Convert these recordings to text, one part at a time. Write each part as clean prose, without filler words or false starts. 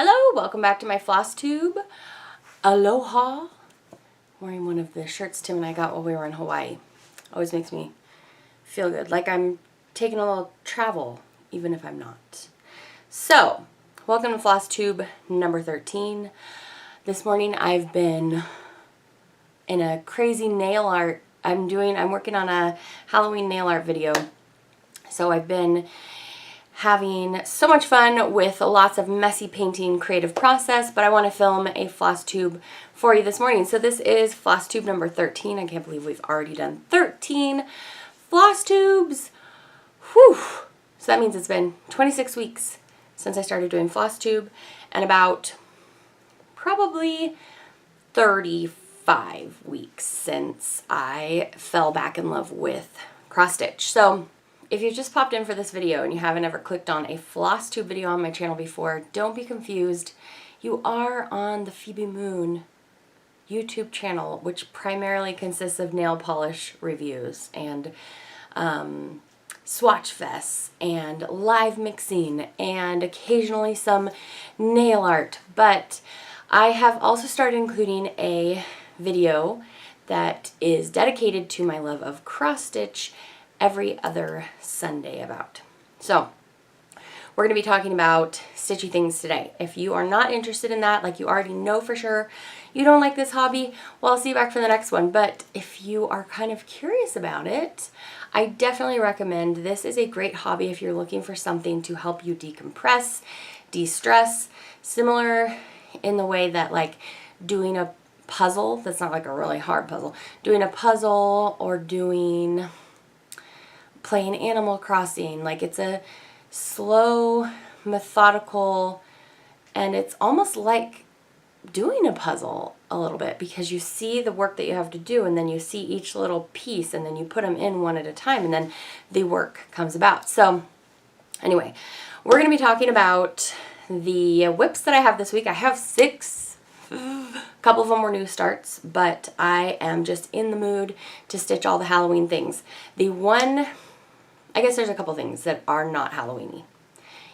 Hello, welcome back to my Flosstube. Aloha. Wearing one of the shirts Tim and I got while we were in Hawaii. Always makes me feel good, like I'm taking a little travel, even if I'm not. So, welcome to Flosstube number 13. This morning I've been in a crazy nail art. I'm working on a Halloween nail art video. So I've been having so much fun with lots of messy painting creative process, but I want to film a Flosstube for you this morning. So this is Flosstube number 13. I can't believe we've already done 13 Flosstubes. Whew! So that means it's been 26 weeks since I started doing Flosstube and about probably 35 weeks since I fell back in love with cross stitch. So if you just popped in for this video and you haven't ever clicked on a Flosstube video on my channel before, don't be confused. You are on the Phoebe Moon YouTube channel, which primarily consists of nail polish reviews and Swatchfests and live mixing and occasionally some nail art. But I have also started including a video that is dedicated to my love of cross stitch every other Sunday about. So we're going to be talking about stitchy things today. If you are not interested in that, like you already know for sure you don't like this hobby, well, I'll see you back for the next one. But if you are kind of curious about it, I definitely recommend this is a great hobby if you're looking for something to help you decompress, de-stress, similar in the way that like doing a puzzle, that's not like a really hard puzzle, doing a puzzle or playing Animal Crossing, like it's a slow, methodical, and it's almost like doing a puzzle a little bit because you see the work that you have to do and then you see each little piece and then you put them in one at a time and then the work comes about. So anyway, we're going to be talking about the whips that I have this week. I have 6. A couple of them were new starts, but I am just in the mood to stitch all the Halloween things. I guess there's a couple things that are not Halloween-y.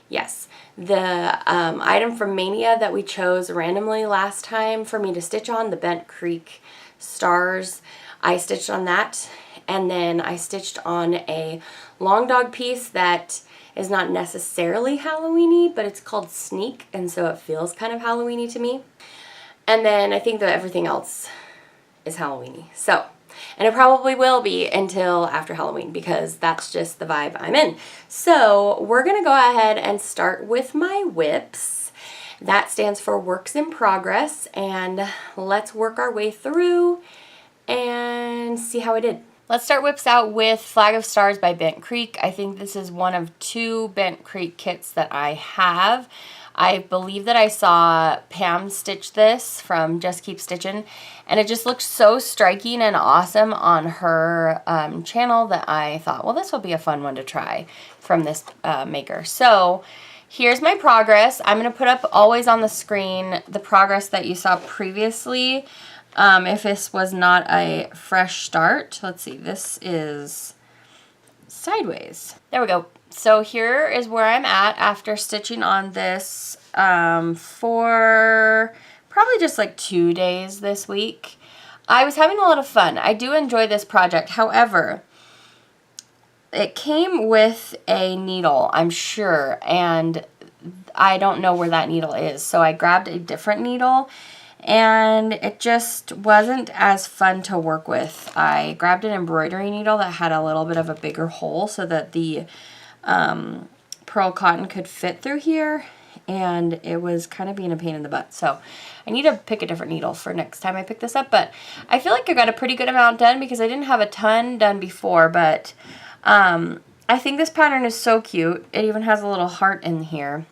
Yes, the item from Mania that we chose randomly last time for me to stitch on, the Bent Creek stars, I stitched on that, and then I stitched on a long dog piece that is not necessarily Halloween-y, but it's called Sneak, and so it feels kind of Halloween-y to me. And then I think that everything else is Halloween-y. So, and it probably will be until after Halloween because that's just the vibe I'm in. So we're going to go ahead and start with my whips. That stands for Works in Progress, and let's work our way through and see how I did. Let's start whips out with Flag of Stars by Bent Creek. I think this is one of 2 Bent Creek kits that I have. I believe that I saw Pam stitch this from Just Keep Stitching, and it just looked so striking and awesome on her channel that I thought, well, this will be a fun one to try from this maker. So here's my progress. I'm going to put up always on the screen the progress that you saw previously. If this was not a fresh start, let's see, this is sideways. There we go. So here is where I'm at after stitching on this for probably just like 2 days this week. I was having a lot of fun. I do enjoy this project. However, it came with a needle, I'm sure, and I don't know where that needle is. So I grabbed a different needle, and it just wasn't as fun to work with. I grabbed an embroidery needle that had a little bit of a bigger hole so that the pearl cotton could fit through here, and it was kind of being a pain in the butt. So I need to pick a different needle for next time I pick this up, but I feel like I got a pretty good amount done because I didn't have a ton done before, but I think this pattern is so cute. It even has a little heart in here.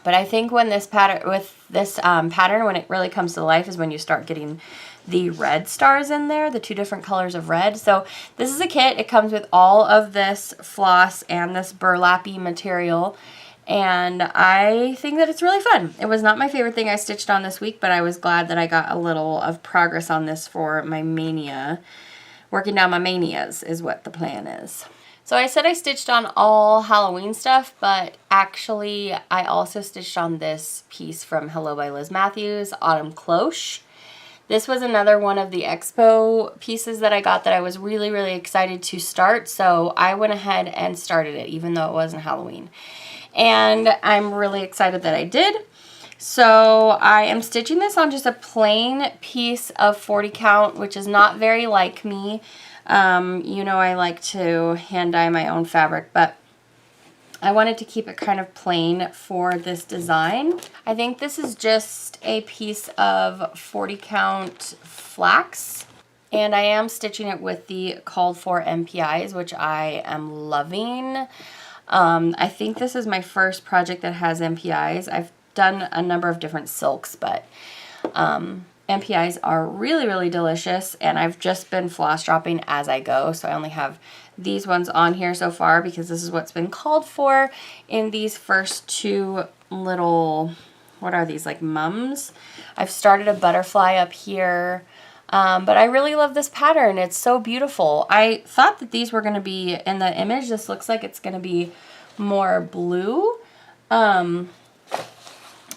But I think when this pattern, when it really comes to life is when you start getting the red stars in there, the 2 different colors of red. So this is a kit. It comes with all of this floss and this burlappy material, and I think that it's really fun. It was not my favorite thing I stitched on this week, but I was glad that I got a little of progress on this for my mania. Working down my manias is what the plan is. So I said I stitched on all Halloween stuff, but actually I also stitched on this piece from Hello by Liz Matthews, Autumn Cloche. This was another one of the expo pieces that I got that I was really, really excited to start. So I went ahead and started it, even though it wasn't Halloween. And I'm really excited that I did. So I am stitching this on just a plain piece of 40 count, which is not very like me. You know, I like to hand dye my own fabric, but I wanted to keep it kind of plain for this design. I think this is just a piece of 40 count flax, and I am stitching it with the called for MPIs, which I am loving. I think this is my first project that has MPIs. I've done a number of different silks, but MPIs are really, really delicious, and I've just been floss dropping as I go, so I only have these ones on here so far because this is what's been called for in these first two little, what are these, like mums? I've started a butterfly up here, but I really love this pattern. It's so beautiful. I thought that these were going to be, in the image, this looks like it's going to be more blue,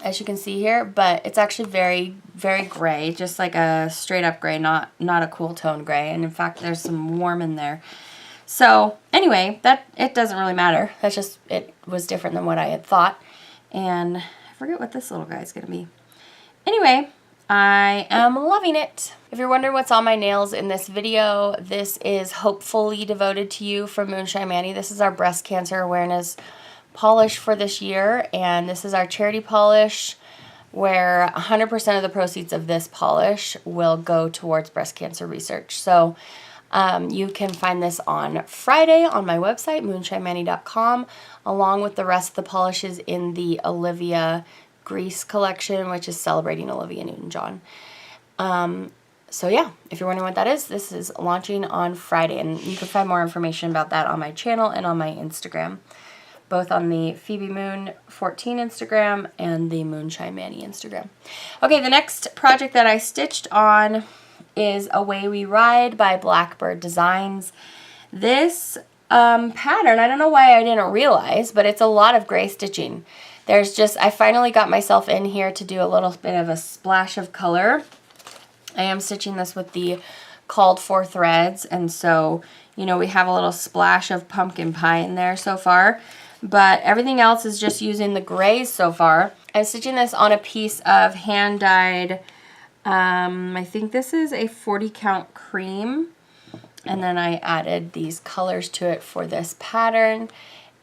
as you can see here, but it's actually very, very gray, just like a straight up gray, not a cool tone gray. And in fact, there's some warm in there. So anyway, it doesn't really matter. That's just, it was different than what I had thought. And I forget what this little guy is going to be. Anyway, I am loving it. If you're wondering what's on my nails in this video, this is Hopefully Devoted to You from Moonshine Manny. This is our breast cancer awareness polish for this year, and this is our charity polish where 100% of the proceeds of this polish will go towards breast cancer research. So you can find this on Friday on my website, moonshinemanny.com, along with the rest of the polishes in the Olivia Grease collection, which is celebrating Olivia Newton-John. So yeah, if you're wondering what that is, this is launching on Friday, and you can find more information about that on my channel and on my Instagram, both on the Phoebe Moon 14 Instagram and the Moonshine Manny Instagram. Okay, the next project that I stitched on is Away We Ride by Blackbird Designs. This pattern, I don't know why I didn't realize, but it's a lot of gray stitching. There's just, I finally got myself in here to do a little bit of a splash of color. I am stitching this with the called for threads, and so, you know, we have a little splash of pumpkin pie in there so far. But everything else is just using the grays so far. I'm stitching this on a piece of hand-dyed, I think this is a 40 count cream. And then I added these colors to it for this pattern.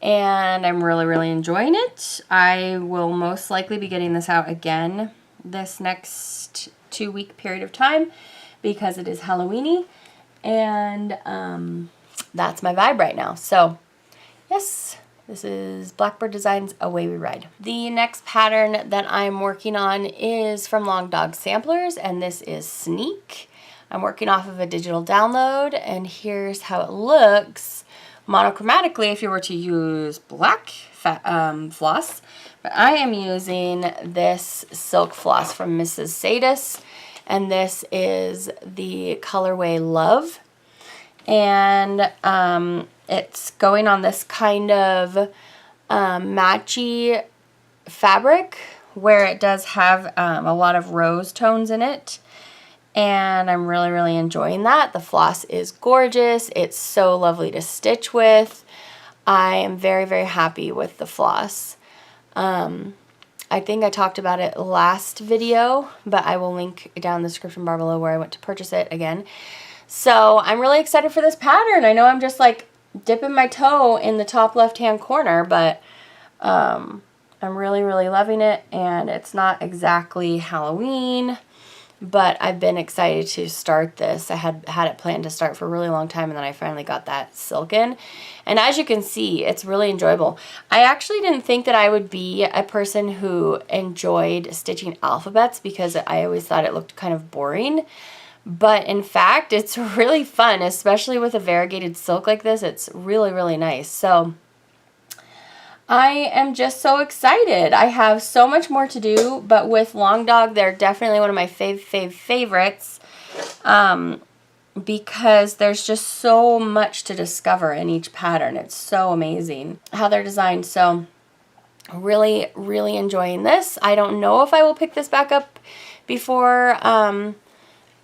And I'm really, really enjoying it. I will most likely be getting this out again this next 2-week period of time because it is Halloween-y. And that's my vibe right now. So, yes. This is Blackbird Designs Away We Ride. The next pattern that I'm working on is from Long Dog Samplers, and this is Sneak. I'm working off of a digital download, and here's how it looks monochromatically if you were to use black floss. But I am using this silk floss from Mrs. Sadis, and this is the colorway Love. And it's going on this kind of matchy fabric where it does have a lot of rose tones in it. And I'm really, really enjoying that. The floss is gorgeous. It's so lovely to stitch with. I am very, very happy with the floss. I think I talked about it last video, but I will link down in the description bar below where I went to purchase it again. So I'm really excited for this pattern. I know I'm just like dipping my toe in the top left-hand corner, but I'm really, really loving it. And it's not exactly Halloween, but I've been excited to start this. I had it planned to start for a really long time, and then I finally got that silk in. And as you can see, it's really enjoyable. I actually didn't think that I would be a person who enjoyed stitching alphabets because I always thought it looked kind of boring. But in fact, it's really fun, especially with a variegated silk like this. It's really, really nice. So I am just so excited. I have so much more to do, but with Long Dog, they're definitely one of my favorites. because there's just so much to discover in each pattern. It's so amazing how they're designed. So really, really enjoying this. I don't know if I will pick this back up before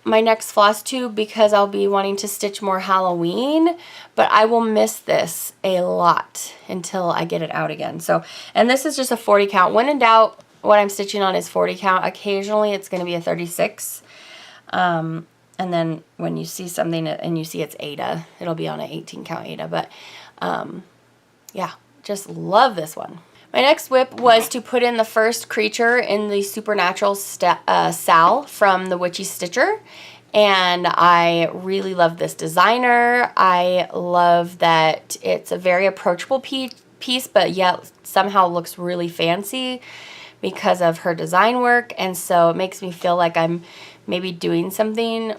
my next floss tube because I'll be wanting to stitch more Halloween, but I will miss this a lot until I get it out again. So, and this is just a 40 count. When in doubt, what I'm stitching on is 40 count. Occasionally it's going to be a 36. And then when you see something and you see it's Ada, it'll be on an 18 count Ada. But yeah, just love this one. My next whip was to put in the first creature in the Supernatural Sal from the Witchy Stitcher. And I really love this designer. I love that it's a very approachable piece, but yet somehow looks really fancy because of her design work. And so it makes me feel like I'm maybe doing something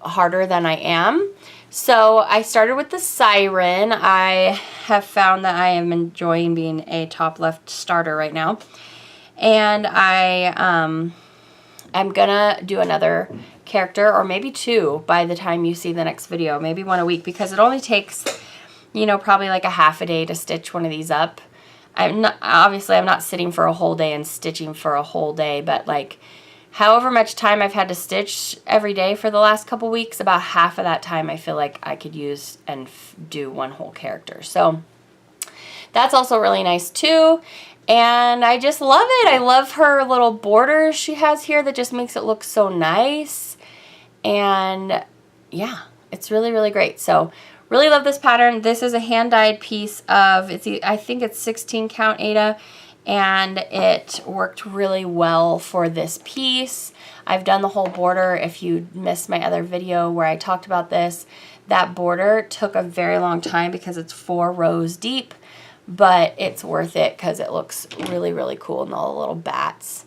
harder than I am. So I started with the Siren. I have found that I am enjoying being a top left starter right now. And I'm gonna do another character, or maybe two by the time you see the next video, maybe one a week, because it only takes, you know, probably like a half a day to stitch one of these up. Obviously I'm not sitting for a whole day and stitching for a whole day, but like however much time I've had to stitch every day for the last couple weeks, about half of that time I feel like I could use and do one whole character. So that's also really nice too. And I just love it. I love her little borders she has here that just makes it look so nice. And yeah, it's really, really great. So really love this pattern. This is a hand-dyed piece of, I think it's 16 count Ada. And it worked really well for this piece. I've done the whole border. If you missed my other video where I talked about this, that border took a very long time because it's 4 rows deep, but it's worth it because it looks really, really cool and all the little bats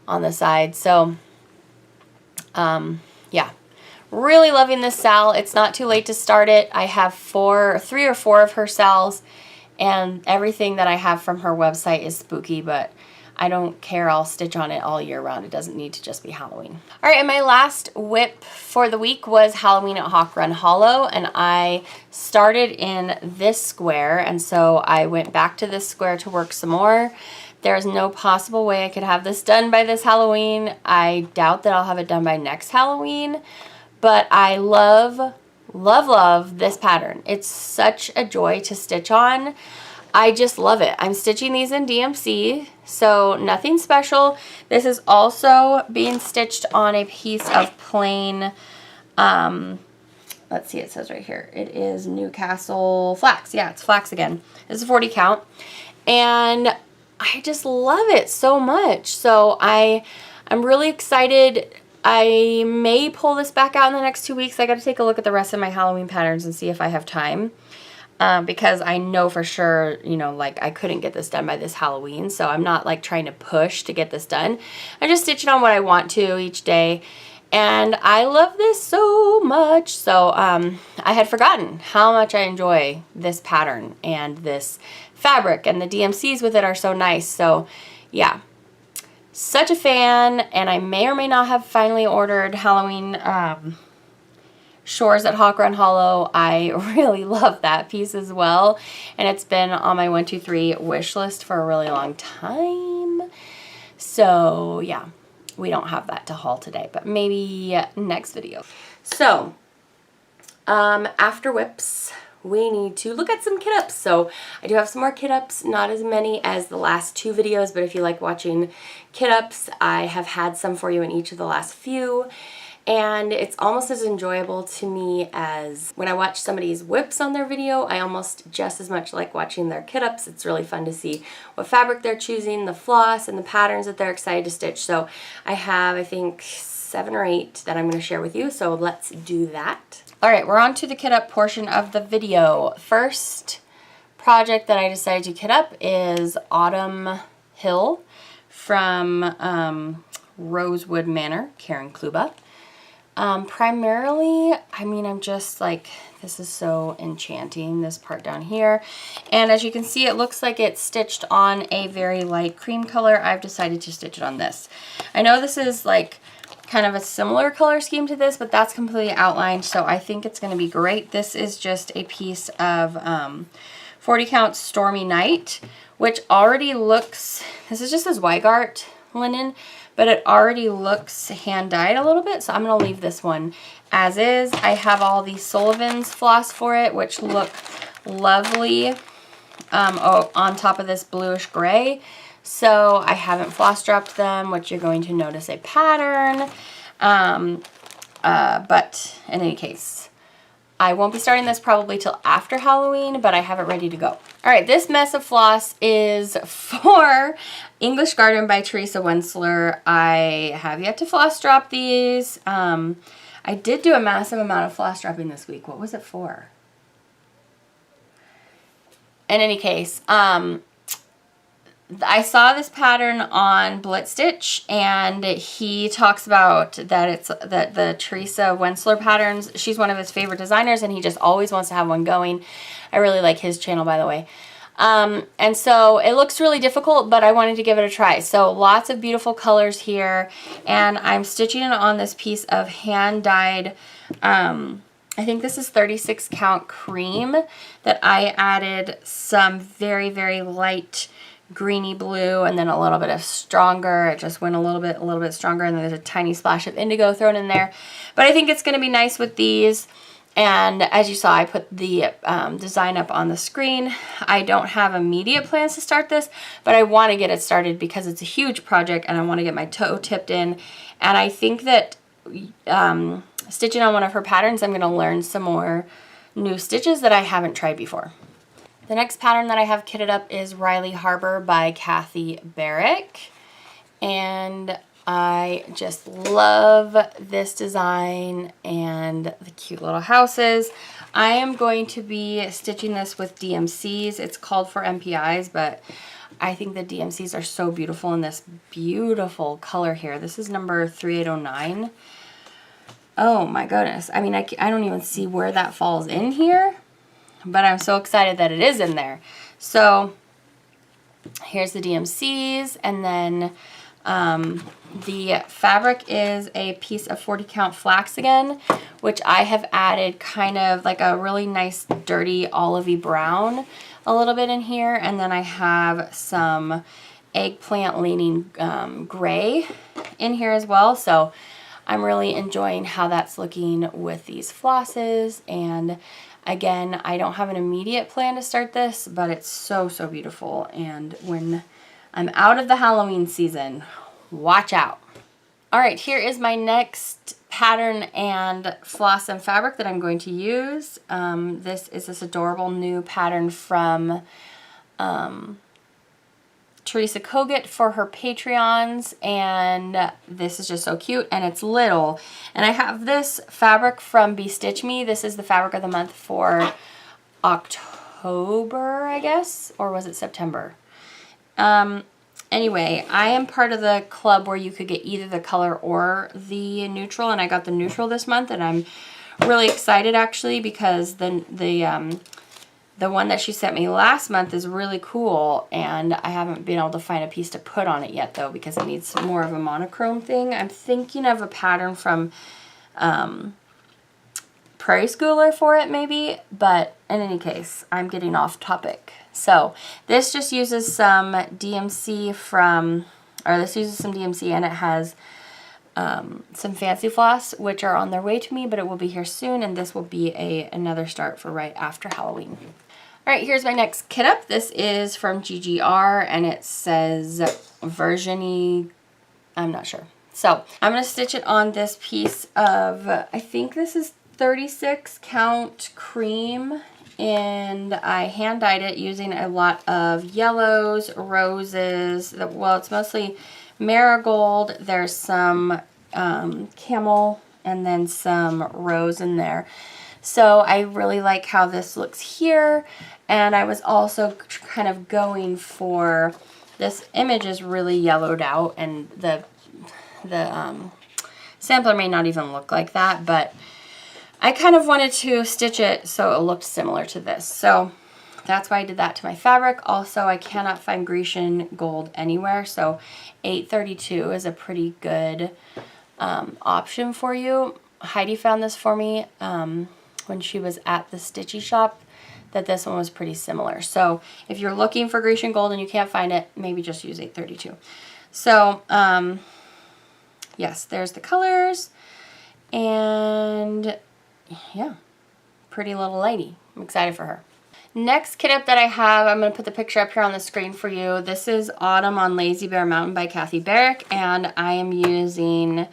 on the side. So, yeah, really loving this Sal. It's not too late to start it. I have 3 or 4 of her Sals. And everything that I have from her website is spooky, but I don't care. I'll stitch on it all year round. It doesn't need to just be Halloween. All right, and my last whip for the week was Halloween at Hawk Run Hollow, and I started in this square, and so I went back to this square to work some more. There's no possible way I could have this done by this Halloween. I doubt that I'll have it done by next Halloween, but I love this pattern. It's such a joy to stitch on. I just love it. I'm stitching these in DMC, so nothing special. This is also being stitched on a piece of plain, let's see, it says right here, it is Newcastle flax. Yeah, it's flax again. It's a 40 count, and I just love it so much. So I'm really excited. I may pull this back out in the next 2 weeks. I got to take a look at the rest of my Halloween patterns and see if I have time. Because I know for sure, you know, like I couldn't get this done by this Halloween. So I'm not like trying to push to get this done. I just stitch it on what I want to each day. And I love this so much. So I had forgotten how much I enjoy this pattern and this fabric. And the DMCs with it are so nice. So yeah. Such a fan, and I may or may not have finally ordered Halloween Shores at Hawk Run Hollow. I really love that piece as well, and it's been on my 1, 2, 3 wish list for a really long time. So yeah, we don't have that to haul today, but maybe next video. So after whips, we need to look at some kit ups. So I do have some more kit ups, not as many as the last 2 videos, but if you like watching kit ups, I have had some for you in each of the last few. And it's almost as enjoyable to me as when I watch somebody's whips on their video. I almost just as much like watching their kit ups. It's really fun to see what fabric they're choosing, the floss, and the patterns that they're excited to stitch. So I have, I think, 7 or 8 that I'm going to share with you. So let's do that. All right, we're on to the kit up portion of the video. First project that I decided to kit up is Autumn Hill from Rosewood Manor, Karen Kluba. Primarily, I mean, I'm just like, this is so enchanting, this part down here. And as you can see, it looks like it's stitched on a very light cream color. I've decided to stitch it on this. I know this is like kind of a similar color scheme to this, but that's completely outlined, so I think it's going to be great. This is just a piece of 40 count Stormy Night, which already looks, this is just this Weigart linen, but it already looks hand dyed a little bit, so I'm going to leave this one as is. I have all these Sullivan's floss for it, which look lovely on top of this bluish gray. So I haven't floss dropped them, which you're going to notice a pattern. But in any case, I won't be starting this probably till after Halloween, but I have it ready to go. All right, this mess of floss is for English Garden by Teresa Wensler. I have yet to floss drop these. I did do a massive amount of floss dropping this week. What was it for? In any case, I saw this pattern on Blitz Stitch, and he talks about that it's that the Teresa Wensler patterns, she's one of his favorite designers, and he just always wants to have one going. I really like his channel, by the way. And so it looks really difficult, but I wanted to give it a try. So lots of beautiful colors here, and I'm stitching it on this piece of hand-dyed, I think this is 36 count cream that I added some very, very light greeny blue and then a little bit of stronger. It just went a little bit stronger, and then there's a tiny splash of indigo thrown in there. But I think it's going to be nice with these. And as you saw, I put the design up on the screen. I don't have immediate plans to start this, but I want to get it started because it's a huge project and I want to get my toe tipped in. And I think that stitching on one of her patterns, I'm going to learn some more new stitches that I haven't tried before. The next pattern that I have kitted up is Riley Harbor by Kathy Barrick. And I just love this design and the cute little houses. I am going to be stitching this with DMCs. It's called for MPIs, but I think the DMCs are so beautiful in this beautiful color here. This is number 3809. Oh my goodness. I mean, I don't even see where that falls in here, but I'm so excited that it is in there. So here's the DMCs, and then the fabric is a piece of 40 count flax again, which I have added kind of like a really nice dirty olivey brown a little bit in here, and then I have some eggplant leaning gray in here as well. So I'm really enjoying how that's looking with these flosses. And again, I don't have an immediate plan to start this, but it's so, so beautiful. And when I'm out of the Halloween season, watch out. All right, here is my next pattern and floss and fabric that I'm going to use. This is this adorable new pattern from Teresa Kogut for her Patreons, and this is just so cute, and it's little. And I have this fabric from Be Stitch Me. This is the fabric of the month for October, I guess, or was it September? Anyway, I am part of the club where you could get either the color or the neutral, and I got the neutral this month, and I'm really excited actually because the one that she sent me last month is really cool, and I haven't been able to find a piece to put on it yet though because it needs more of a monochrome thing. I'm thinking of a pattern from Prairie Schooler for it maybe, but in any case, I'm getting off topic. So this just uses some DMC and it has some fancy floss, which are on their way to me, but it will be here soon, and this will be another start for right after Halloween. All right, here's my next kit up. This is from GGR, and it says version-y, I'm not sure. So I'm going to stitch it on this piece of, I think this is 36 count cream, and I hand dyed it using a lot of yellows, roses, well, it's mostly marigold. There's some camel and then some rose in there. So I really like how this looks here, and I was also kind of going for, this image is really yellowed out, and the sampler may not even look like that, but I kind of wanted to stitch it so it looked similar to this. So that's why I did that to my fabric. Also, I cannot find Grecian gold anywhere, so 832 is a pretty good option for you. Heidi found this for me when she was at the Stitchy shop, that this one was pretty similar. So if you're looking for Grecian gold and you can't find it, maybe just use 832. So yes, there's the colors, and yeah, pretty little lady. I'm excited for her. Next kit up that I have, I'm going to put the picture up here on the screen for you. This is Autumn on Lazy Bear Mountain by Kathy Barrick, and I am using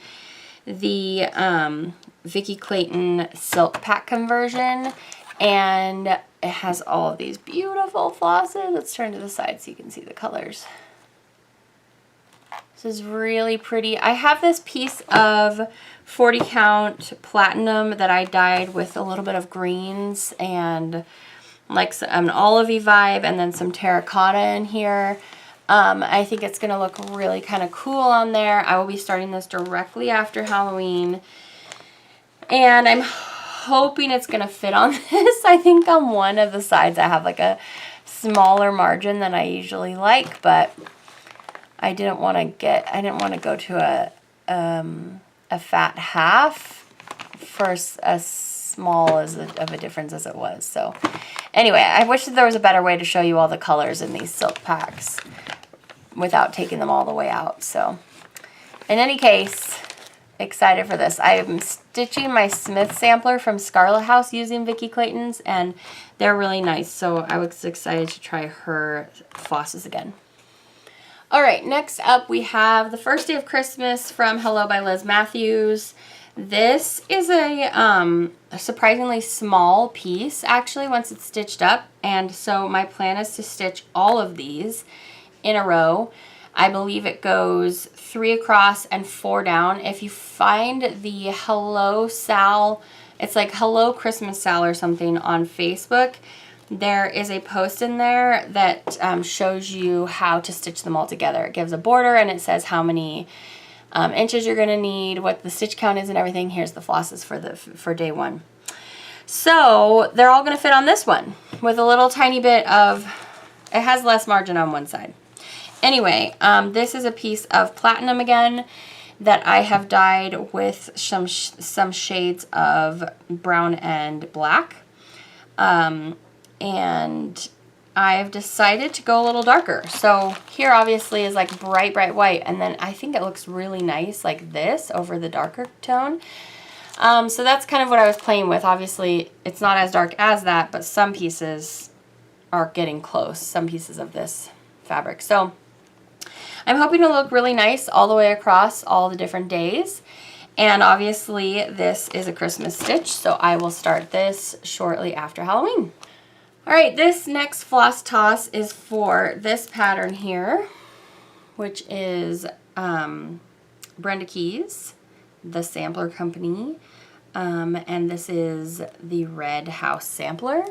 the Vicky Clayton Silk Pack conversion, and it has all of these beautiful flosses. Let's turn to the side so you can see the colors. This is really pretty. I have this piece of 40 count platinum that I dyed with a little bit of greens and like an olivey vibe and then some terracotta in here. I think it's going to look really kind of cool on there. I will be starting this directly after Halloween, and I'm hoping it's going to fit on this. I think on one of the sides I have like a smaller margin than I usually like, but I didn't want to go to a fat half for as small of a difference as it was. So anyway, I wish that there was a better way to show you all the colors in these silk packs without taking them all the way out. So in any case, excited for this. I'm stitching my Smith sampler from Scarlet House using Vicky Clayton's, and they're really nice. So I was excited to try her flosses again. All right, next up we have The First Day of Christmas from Hello by Liz Matthews. This is a surprisingly small piece actually once it's stitched up, and so my plan is to stitch all of these in a row. I believe it goes 3 across and 4 down. If you find the Hello Sal, it's like Hello Christmas Sal or something on Facebook, there is a post in there that shows you how to stitch them all together. It gives a border and it says how many inches you're going to need, what the stitch count is and everything. Here's the flosses for day one. So they're all going to fit on this one with a little tiny bit of, it has less margin on one side. Anyway, this is a piece of platinum again that I have dyed with some shades of brown and black. And I've decided to go a little darker. So here obviously is like bright, bright white, and then I think it looks really nice like this over the darker tone. So that's kind of what I was playing with. Obviously it's not as dark as that, but some pieces are getting close, some pieces of this fabric. So I'm hoping to look really nice all the way across all the different days. And obviously this is a Christmas stitch, so I will start this shortly after Halloween. All right, this next floss toss is for this pattern here, which is Brenda Keys, the sampler company, and this is the Red House sampler.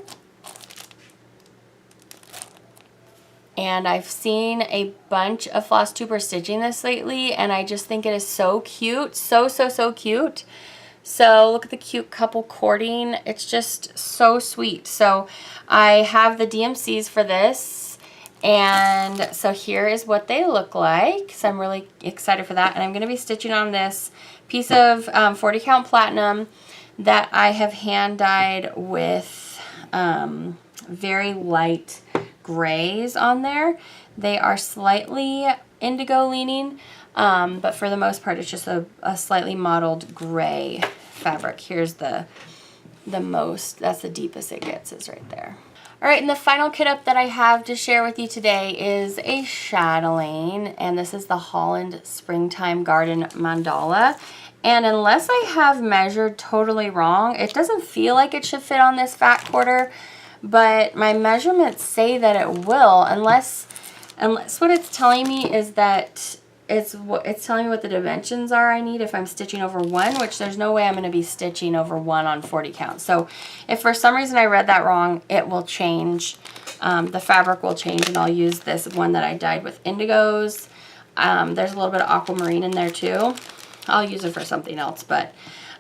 And I've seen a bunch of Flosstubers stitching this lately, and I just think it is so cute, so cute. So look at the cute couple courting. It's just so sweet. So I have the DMCs for this, and so here is what they look like. So I'm really excited for that, and I'm going to be stitching on this piece of 40 count platinum that I have hand dyed with very light grays on there. They are slightly indigo leaning, but for the most part it's just a slightly mottled gray fabric. Here's the most, that's the deepest it gets, is right there. All right, and the final kit up that I have to share with you today is a chatelaine, and this is the Holland Springtime Garden Mandala. And unless I have measured totally wrong, it doesn't feel like it should fit on this fat quarter, but my measurements say that it will, unless what it's telling me is that it's telling me what the dimensions are I need if I'm stitching over 1, which there's no way I'm going to be stitching over 1 on 40 count. So if for some reason I read that wrong, it will change. The fabric will change, and I'll use this one that I dyed with indigos. There's a little bit of aquamarine in there too. I'll use it for something else, but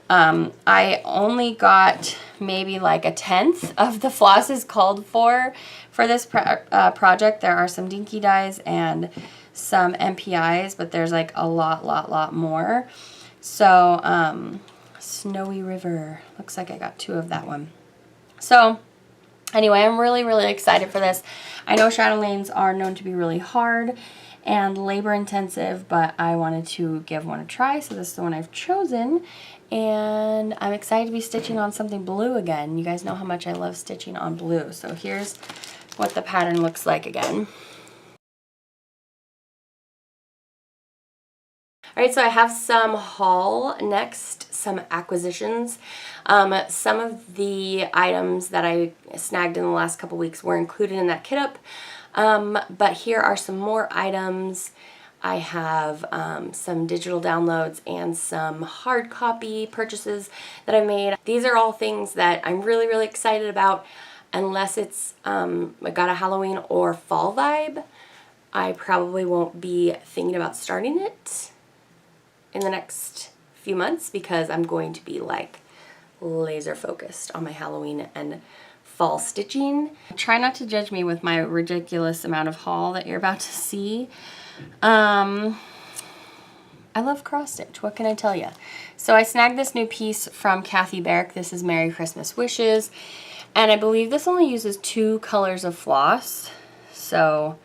I only got maybe like 1/10 of the flosses called for this project. There are some dinky dyes and some MPIs, but there's like a lot more. So, Snowy River. Looks like I got 2 of that one. So, anyway, I'm really, really excited for this. I know chatelaines are known to be really hard and labor intensive, but I wanted to give one a try, so this is the one I've chosen. And I'm excited to be stitching on something blue again. You guys know how much I love stitching on blue. So here's what the pattern looks like again. All right, so I have some haul next, some acquisitions. Some of the items that I snagged in the last couple weeks were included in that kit up, but here are some more items. I have some digital downloads and some hard copy purchases that I made. These are all things that I'm really, really excited about. Unless it's got a Halloween or fall vibe, I probably won't be thinking about starting it in the next few months because I'm going to be like laser focused on my Halloween and fall stitching. Try not to judge me with my ridiculous amount of haul that you're about to see. I love cross stitch, what can I tell you? So I snagged this new piece from Kathy Barrick. This is Merry Christmas Wishes, and I believe this only uses 2 colors of floss, so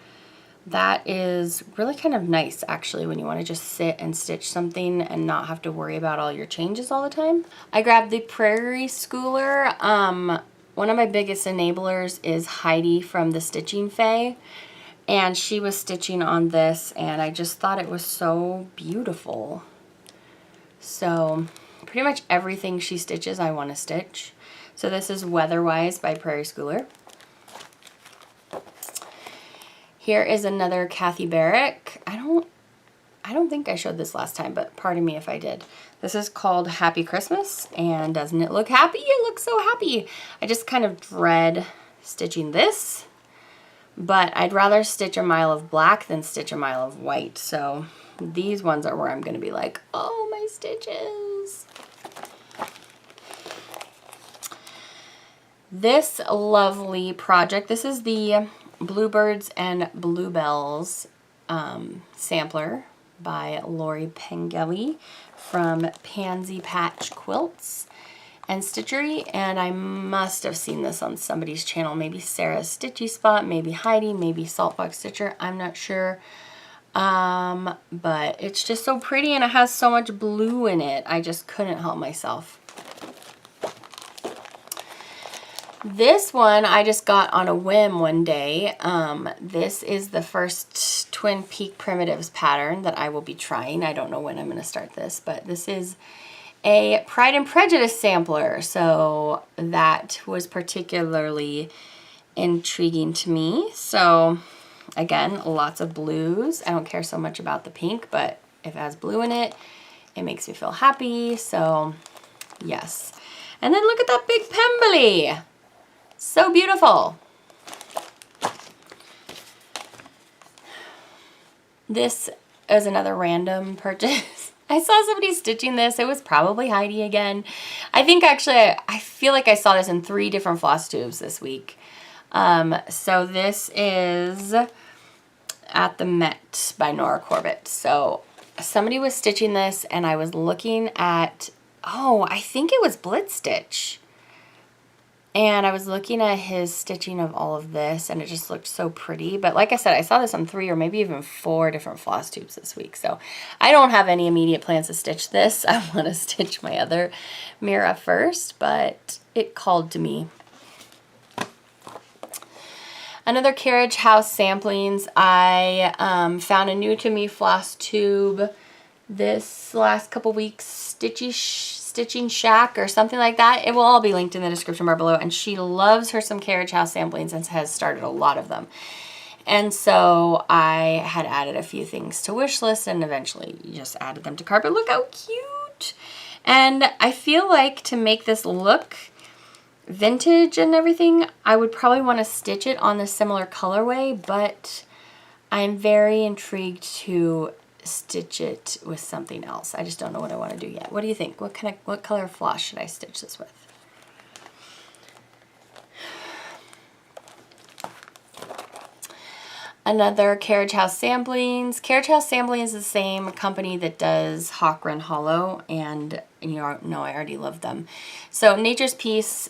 that is really kind of nice actually when you want to just sit and stitch something and not have to worry about all your changes all the time. I grabbed the Prairie Schooler. One of my biggest enablers is Heidi from the Stitching Fae, and she was stitching on this and I just thought it was so beautiful. So pretty much everything she stitches I want to stitch. So this is Weatherwise by Prairie Schooler. Here is another Kathy Barrick. I don't think I showed this last time, but pardon me if I did. This is called Happy Christmas, and doesn't it look happy? It looks so happy. I just kind of dread stitching this, but I'd rather stitch a mile of black than stitch a mile of white. So these ones are where I'm going to be like, oh, my stitches. This lovely project, this is the Bluebirds and Bluebells sampler by Lori Pengelly from Pansy Patch Quilts and Stitchery, and I must have seen this on somebody's channel, maybe Sarah's Stitchy Spot, maybe Heidi, maybe Saltbox Stitcher, I'm not sure, but it's just so pretty and it has so much blue in it, I just couldn't help myself. This one I just got on a whim one day. This is the first Twin Peak Primitives pattern that I will be trying. I don't know when I'm going to start this, but this is a Pride and Prejudice sampler. So that was particularly intriguing to me. So again, lots of blues. I don't care so much about the pink, but if it has blue in it, it makes me feel happy. So yes. And then look at that big Pemberley. So beautiful. This is another random purchase. I saw somebody stitching this. It was probably Heidi again. I think actually, I feel like I saw this in 3 different Flosstubes this week. So this is At the Met by Nora Corbett. So somebody was stitching this and I was looking at, oh, I think it was Blitz Stitch. And I was looking at his stitching of all of this, and it just looked so pretty. But like I said, I saw this on 3 or maybe even 4 different Flosstubes this week. So I don't have any immediate plans to stitch this. I want to stitch my other Mira first, but it called to me. Another Carriage House samplings. I found a new to me Flosstube this last couple weeks, Stitching Shack or something like that. It will all be linked in the description bar below, and she loves her some Carriage House samplings and has started a lot of them. And so I had added a few things to wish list and eventually just added them to cart. But look how cute. And I feel like to make this look vintage and everything, I would probably want to stitch it on a similar colorway, but I'm very intrigued to stitch it with something else. I just don't know what I want to do yet. What do you think? What color floss should I stitch this with? Another Carriage House Samplings. Carriage House Sampling is the same company that does Hawk Run Hollow, and you know I already love them. So Nature's Peace,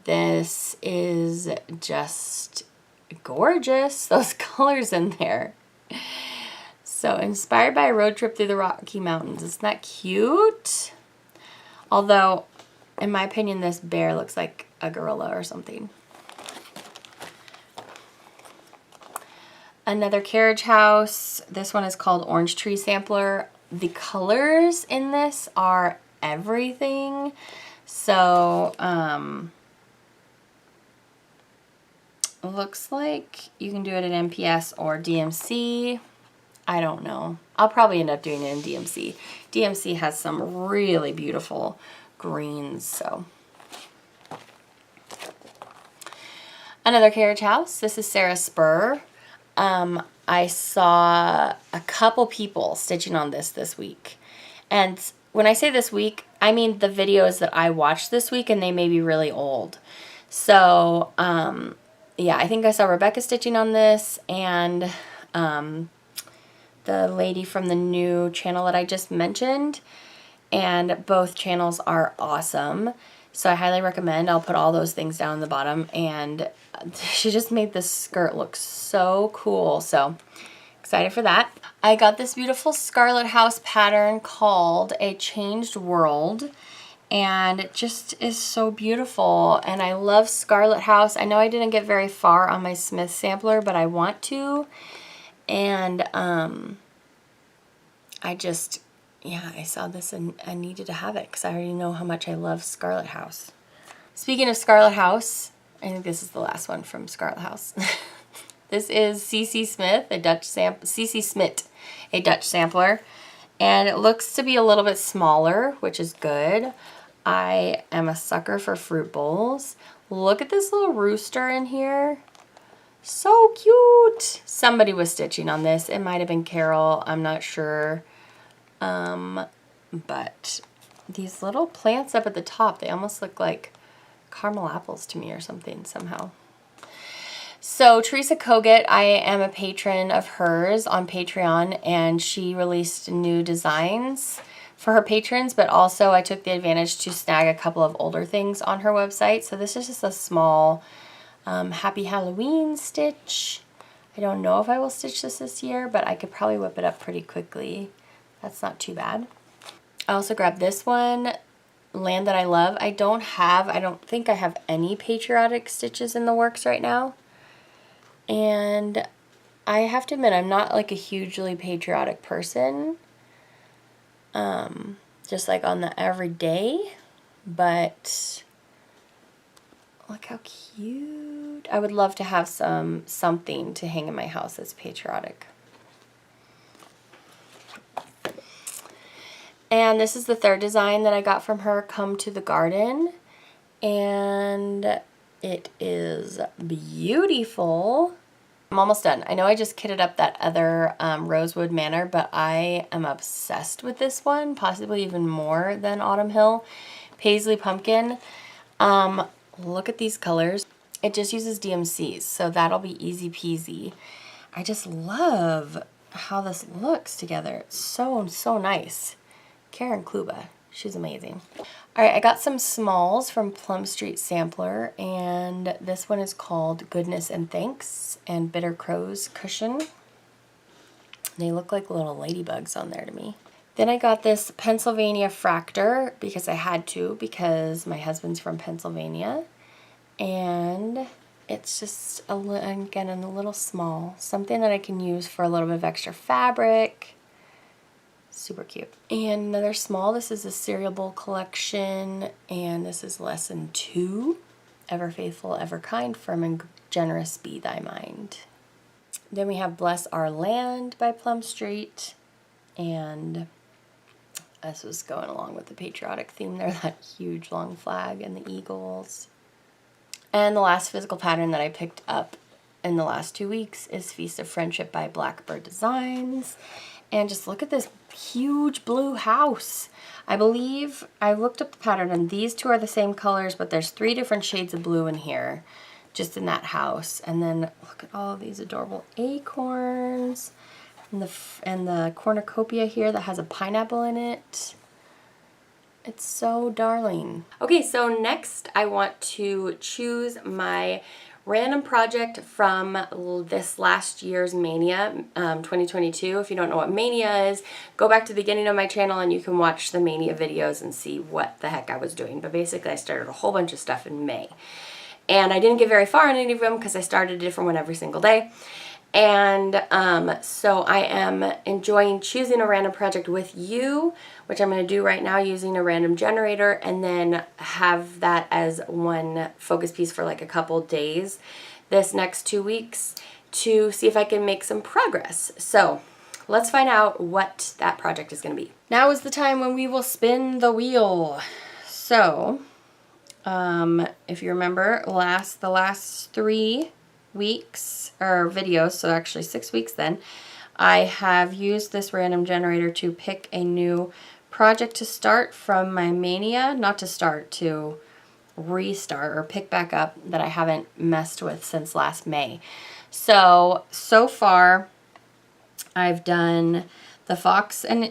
this is just gorgeous. Those colors in there. So inspired by a road trip through the Rocky Mountains. Isn't that cute? Although, in my opinion, this bear looks like a gorilla or something. Another Carriage House. This one is called Orange Tree Sampler. The colors in this are everything. So, looks like you can do it in MPS or DMC. I don't know. I'll probably end up doing it in DMC. DMC has some really beautiful greens, so. Another Carriage House. This is Sarah Spur. I saw a couple people stitching on this week. And when I say this week, I mean the videos that I watched this week, and they may be really old. So, yeah, I think I saw Rebecca stitching on this, and the lady from the new channel that I just mentioned. And both channels are awesome. So I highly recommend. I'll put all those things down in the bottom. And she just made this skirt look so cool. So excited for that. I got this beautiful Scarlet House pattern called A Changed World. And it just is so beautiful. And I love Scarlet House. I know I didn't get very far on my Smith sampler, but I want to. And yeah, I saw this and I needed to have it because I already know how much I love Scarlet House. Speaking of Scarlet House, I think this is the last one from Scarlet House. This is CC Smith, a Dutch sampler, and it looks to be a little bit smaller, which is good. I am a sucker for fruit bowls. Look at this little rooster in here. So cute. Somebody was stitching on this. It might have been Carol. I'm not sure. But these little plants up at the top, they almost look like caramel apples to me or something somehow. So Teresa Kogut, I am a patron of hers on Patreon, and she released new designs for her patrons, but also I took the advantage to snag a couple of older things on her website. So this is just a small Happy Halloween stitch. I don't know if I will stitch this year, but I could probably whip it up pretty quickly. That's not too bad. I also grabbed this one, Land That I Love. I don't think I have any patriotic stitches in the works right now. And I have to admit, I'm not like a hugely patriotic person. Just like on the everyday. But look how cute. I would love to have something to hang in my house that's patriotic. And this is the third design that I got from her, Come to the Garden. And it is beautiful. I'm almost done. I know I just kitted up that other Rosewood Manor, but I am obsessed with this one, possibly even more than Autumn Hill. Paisley Pumpkin. Look at these colors. It just uses DMCs, so that'll be easy peasy. I just love how this looks together. It's so, so nice. Karen Kluba, she's amazing. All right, I got some smalls from Plum Street Sampler, and this one is called Goodness and Thanks and Bitter Crow's Cushion. They look like little ladybugs on there to me. Then I got this Pennsylvania Fractor because I had to, because my husband's from Pennsylvania. And it's just, again, in a little small. Something that I can use for a little bit of extra fabric. Super cute. And another small, this is a Cereal Bowl collection, and this is lesson 2. Ever faithful, ever kind, firm and generous be thy mind. Then we have Bless Our Land by Plum Street, and this was going along with the patriotic theme there, that huge long flag and the eagles. And the last physical pattern that I picked up in the last 2 weeks is Feast of Friendship by Blackbird Designs. And just look at this huge blue house. I believe I looked up the pattern and these two are the same colors, but there's 3 different shades of blue in here. just in that house. And then look at all of these adorable acorns and the cornucopia here that has a pineapple in it. It's so darling. Okay, so next I want to choose my random project from this last year's Mania, 2022. If you don't know what Mania is, go back to the beginning of my channel and you can watch the Mania videos and see what the heck I was doing. But basically I started a whole bunch of stuff in May. And I didn't get very far in any of them because I started a different one every single day. And so I am enjoying choosing a random project with you, which I'm going to do right now using a random generator, and then have that as one focus piece for like a couple days this next 2 weeks to see if I can make some progress. So let's find out what that project is going to be. Now is the time when we will spin the wheel. So if you remember the last 3 weeks or videos, so actually 6 weeks then, I have used this random generator to pick a new project to start from my Mania, not to start, to restart or pick back up that I haven't messed with since last May. So far I've done the fox and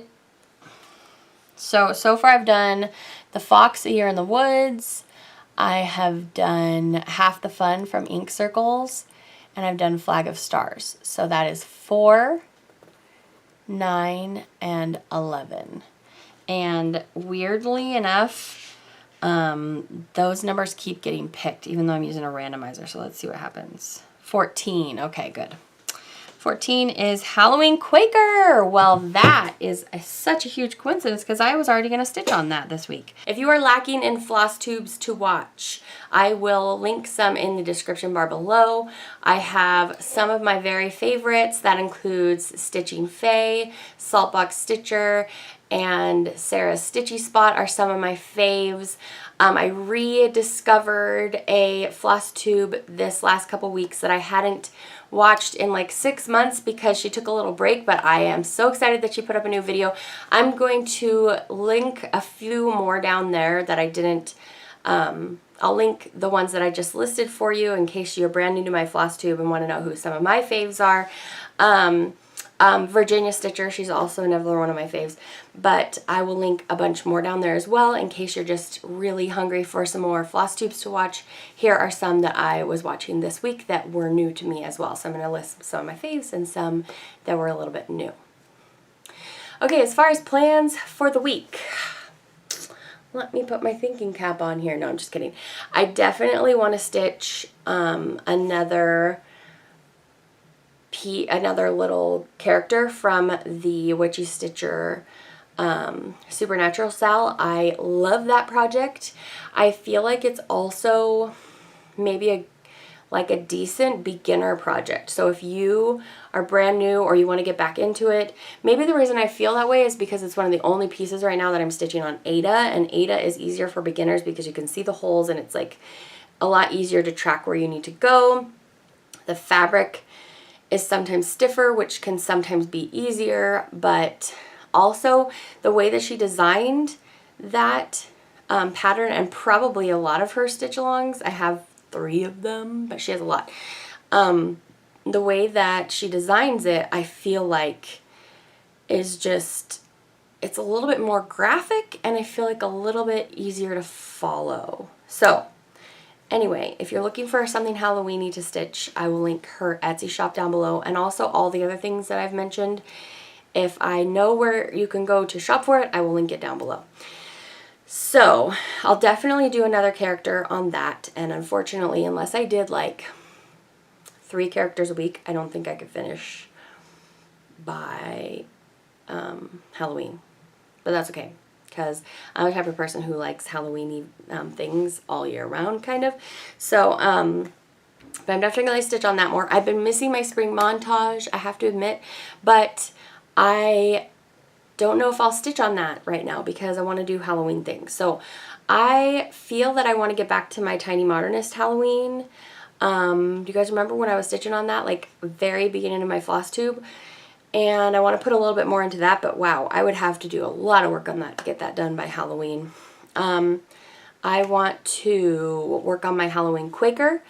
so far I've done the fox A Year in the Woods. I have done Half the Fun from Ink Circles, and I've done Flag of Stars. So that is 4, 9, and 11. And weirdly enough, those numbers keep getting picked, even though I'm using a randomizer. So let's see what happens. 14. Okay, good. 14 is Halloween Quaker. Well, that is such a huge coincidence because I was already going to stitch on that this week. If you are lacking in floss tubes to watch, I will link some in the description bar below. I have some of my very favorites. That includes Stitching Faye, Saltbox Stitcher, and Sarah's Stitchy Spot are some of my faves. I rediscovered a floss tube this last couple weeks that I hadn't watched in like 6 months because she took a little break, but I am so excited that she put up a new video. I'm going to link a few more down there that I didn't, I'll link the ones that I just listed for you in case you're brand new to my floss tube and want to know who some of my faves are. Virginia Stitcher, she's also another one of my faves, but I will link a bunch more down there as well in case you're just really hungry for some more floss tubes to watch. Here are some that I was watching this week that were new to me as well. So I'm going to list some of my faves and some that were a little bit new. Okay, as far as plans for the week, let me put my thinking cap on here. No, I'm just kidding. I definitely want to stitch another little character from the Witchy Stitcher Supernatural Sal. I love that project. I feel like it's also maybe a decent beginner project. So if you are brand new or you want to get back into it, maybe the reason I feel that way is because it's one of the only pieces right now that I'm stitching on Ada, and Ada is easier for beginners because you can see the holes and it's like a lot easier to track where you need to go. The fabric is sometimes stiffer, which can sometimes be easier, but also the way that she designed that pattern, and probably a lot of her stitch alongs, I have 3 of them, but she has a lot. The way that she designs it, I feel like is just, it's a little bit more graphic, and I feel like a little bit easier to follow. So anyway, if you're looking for something Halloween-y to stitch, I will link her Etsy shop down below, and also all the other things that I've mentioned. If I know where you can go to shop for it, I will link it down below. So I'll definitely do another character on that, and unfortunately, unless I did like 3 characters a week, I don't think I could finish by Halloween. But that's okay, because I'm the type of person who likes Halloween-y things all year round, kind of. So, but I'm definitely going to stitch on that more. I've been missing my spring montage, I have to admit, but I don't know if I'll stitch on that right now because I want to do Halloween things. So I feel that I want to get back to my Tiny Modernist Halloween. Do you guys remember when I was stitching on that, like very beginning of my floss tube? And I want to put a little bit more into that, but wow, I would have to do a lot of work on that to get that done by Halloween. I want to work on my Halloween Quaker.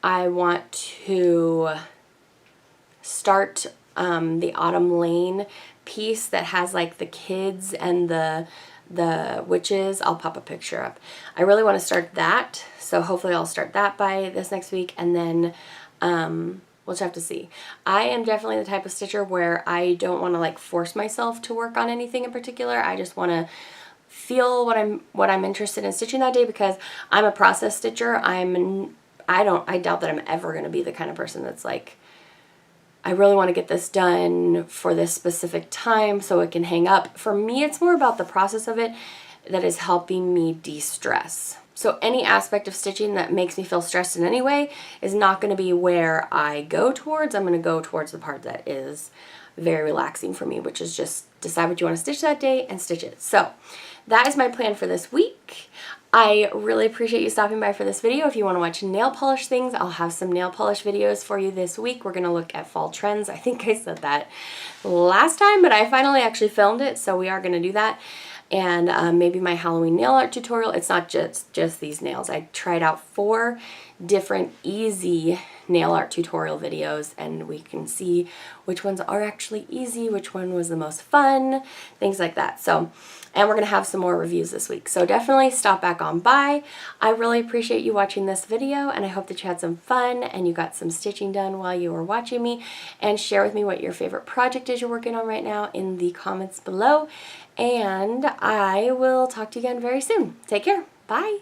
I want to start the Autumn Lane piece that has like the kids and the witches. I'll pop a picture up. I really want to start that, so hopefully I'll start that by this next week, and then we'll just have to see. I am definitely the type of stitcher where I don't want to like force myself to work on anything in particular. I just want to feel what I'm interested in stitching that day, because I'm a process stitcher. I doubt that I'm ever going to be the kind of person that's like, I really want to get this done for this specific time so it can hang up. For me, it's more about the process of it that is helping me de-stress. So any aspect of stitching that makes me feel stressed in any way is not going to be where I go towards. I'm going to go towards the part that is very relaxing for me, which is just decide what you want to stitch that day and stitch it. So that is my plan for this week. I really appreciate you stopping by for this video. If you want to watch nail polish things, I'll have some nail polish videos for you this week. We're going to look at fall trends. I think I said that last time, but I finally actually filmed it, so we are going to do that. And maybe my Halloween nail art tutorial. It's not just these nails. I tried out 4 different easy nail art tutorial videos, and we can see which ones are actually easy, which one was the most fun, things like that. So, and we're going to have some more reviews this week. So definitely stop back on by. I really appreciate you watching this video, and I hope that you had some fun and you got some stitching done while you were watching me. And share with me what your favorite project is you're working on right now in the comments below. And I will talk to you again very soon. Take care. Bye.